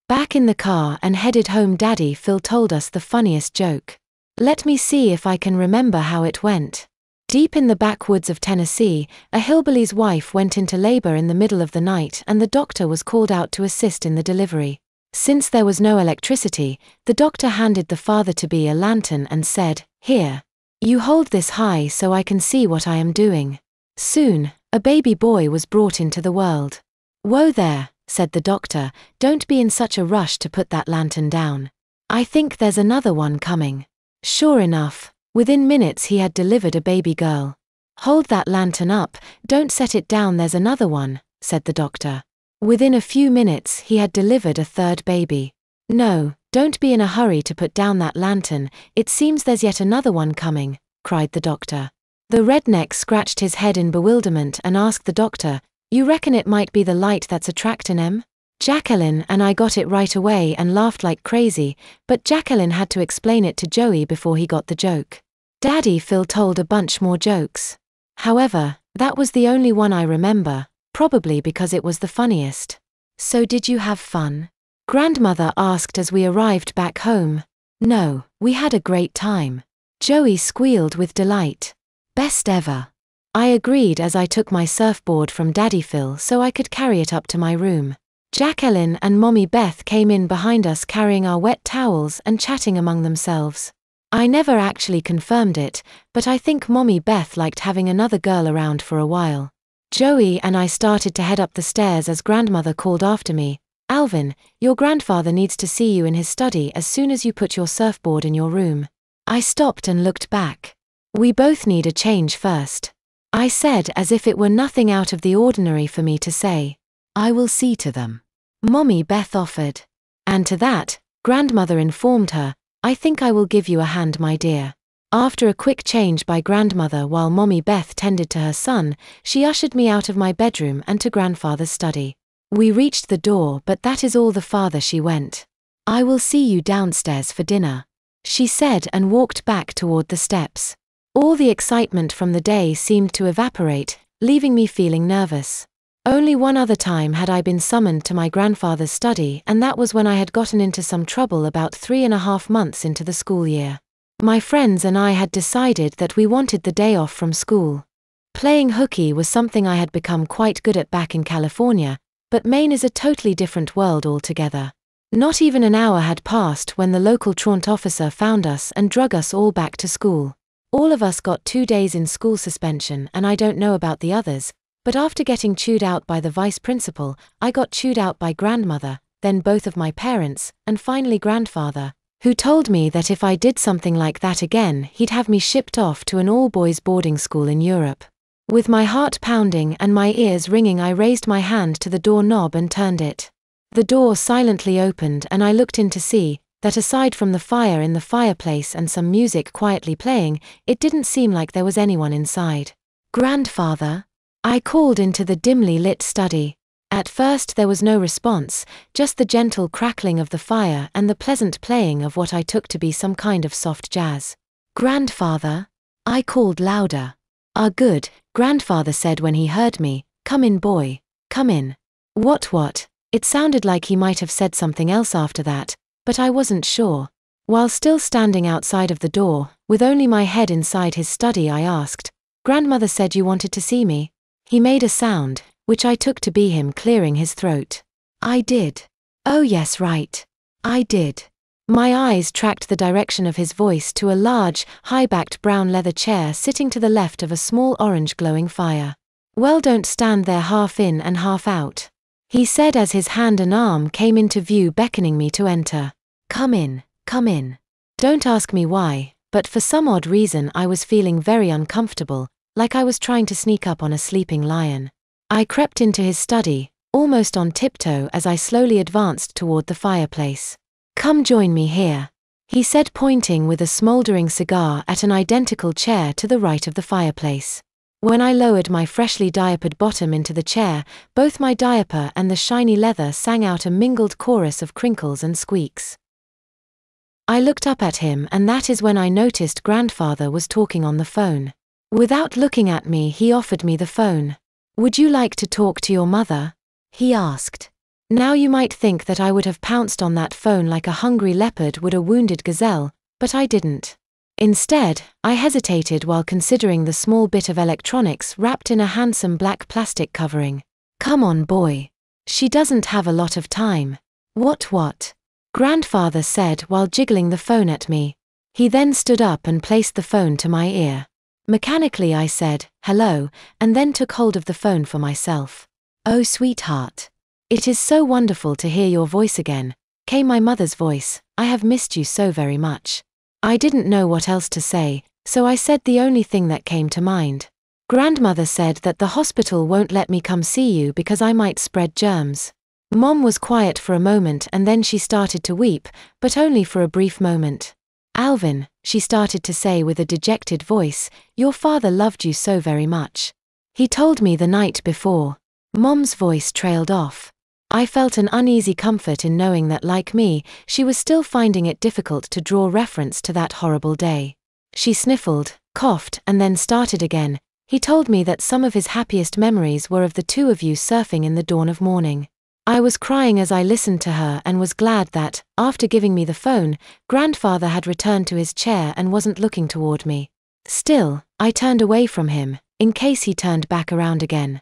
Back in the car and headed home, Daddy Phil told us the funniest joke. Let me see if I can remember how it went. Deep in the backwoods of Tennessee, a hillbilly's wife went into labor in the middle of the night and the doctor was called out to assist in the delivery. Since there was no electricity, the doctor handed the father-to-be a lantern and said, "Here. You hold this high so I can see what I am doing." Soon, a baby boy was brought into the world. "Whoa there," said the doctor, "don't be in such a rush to put that lantern down. I think there's another one coming." Sure enough, within minutes he had delivered a baby girl. "Hold that lantern up, don't set it down, there's another one," said the doctor. Within a few minutes he had delivered a third baby. "No, don't be in a hurry to put down that lantern, it seems there's yet another one coming," cried the doctor. The redneck scratched his head in bewilderment and asked the doctor, "You reckon it might be the light that's attractin' 'em?" Jacqueline and I got it right away and laughed like crazy, but Jacqueline had to explain it to Joey before he got the joke. Daddy Phil told a bunch more jokes. However, that was the only one I remember, probably because it was the funniest. "So did you have fun?" Grandmother asked as we arrived back home. "No, we had a great time." Joey squealed with delight. "Best ever." I agreed as I took my surfboard from Daddy Phil so I could carry it up to my room. Jacqueline and Mommy Beth came in behind us carrying our wet towels and chatting among themselves. I never actually confirmed it, but I think Mommy Beth liked having another girl around for a while. Joey and I started to head up the stairs as Grandmother called after me, "Alvin, your grandfather needs to see you in his study as soon as you put your surfboard in your room." I stopped and looked back. "We both need a change first," I said as if it were nothing out of the ordinary for me to say. "I will see to them," Mommy Beth offered. And to that, Grandmother informed her, "I think I will give you a hand, my dear." After a quick change by Grandmother while Mommy Beth tended to her son, she ushered me out of my bedroom and to Grandfather's study. We reached the door, but that is all the farther she went. "I will see you downstairs for dinner," she said and walked back toward the steps. All the excitement from the day seemed to evaporate, leaving me feeling nervous. Only one other time had I been summoned to my grandfather's study, and that was when I had gotten into some trouble about 3.5 months into the school year. My friends and I had decided that we wanted the day off from school. Playing hooky was something I had become quite good at back in California, but Maine is a totally different world altogether. Not even an hour had passed when the local truant officer found us and drug us all back to school. All of us got 2 days in school suspension, and I don't know about the others, but after getting chewed out by the vice principal, I got chewed out by Grandmother, then both of my parents, and finally Grandfather, who told me that if I did something like that again, he'd have me shipped off to an all-boys boarding school in Europe. With my heart pounding and my ears ringing, I raised my hand to the doorknob and turned it. The door silently opened and I looked in to see that aside from the fire in the fireplace and some music quietly playing, it didn't seem like there was anyone inside. "Grandfather?" I called into the dimly lit study. At first there was no response, just the gentle crackling of the fire and the pleasant playing of what I took to be some kind of soft jazz. "Grandfather?" I called louder. "Ah, good," Grandfather said when he heard me. "Come in, boy. Come in." What? It sounded like he might have said something else after that, but I wasn't sure. While still standing outside of the door, with only my head inside his study, I asked, "Grandmother said you wanted to see me?" He made a sound, which I took to be him clearing his throat. "I did." "Oh yes, right. I did." My eyes tracked the direction of his voice to a large, high-backed brown leather chair sitting to the left of a small orange glowing fire. "Well, don't stand there half in and half out," he said as his hand and arm came into view beckoning me to enter. Come in, come in." Don't ask me why, but for some odd reason I was feeling very uncomfortable, like I was trying to sneak up on a sleeping lion. I crept into his study, almost on tiptoe as I slowly advanced toward the fireplace. "Come join me here," he said, pointing with a smoldering cigar at an identical chair to the right of the fireplace. When I lowered my freshly diapered bottom into the chair, both my diaper and the shiny leather sang out a mingled chorus of crinkles and squeaks. I looked up at him, and that is when I noticed Grandfather was talking on the phone. Without looking at me, he offered me the phone. "Would you like to talk to your mother?" he asked. Now you might think that I would have pounced on that phone like a hungry leopard would a wounded gazelle, but I didn't. Instead, I hesitated while considering the small bit of electronics wrapped in a handsome black plastic covering. Come on, boy. She doesn't have a lot of time. What? Grandfather said while jiggling the phone at me. He then stood up and placed the phone to my ear. Mechanically I said, hello, and then took hold of the phone for myself. Oh, sweetheart. It is so wonderful to hear your voice again, came my mother's voice. I have missed you so very much. I didn't know what else to say, so I said the only thing that came to mind. Grandmother said that the hospital won't let me come see you because I might spread germs. Mom was quiet for a moment and then she started to weep, but only for a brief moment. Alvin, she started to say with a dejected voice, your father loved you so very much. He told me the night before. Mom's voice trailed off. I felt an uneasy comfort in knowing that, like me, she was still finding it difficult to draw reference to that horrible day. She sniffled, coughed, and then started again. He told me that some of his happiest memories were of the two of you surfing in the dawn of morning. I was crying as I listened to her and was glad that, after giving me the phone, Grandfather had returned to his chair and wasn't looking toward me. Still, I turned away from him, in case he turned back around again.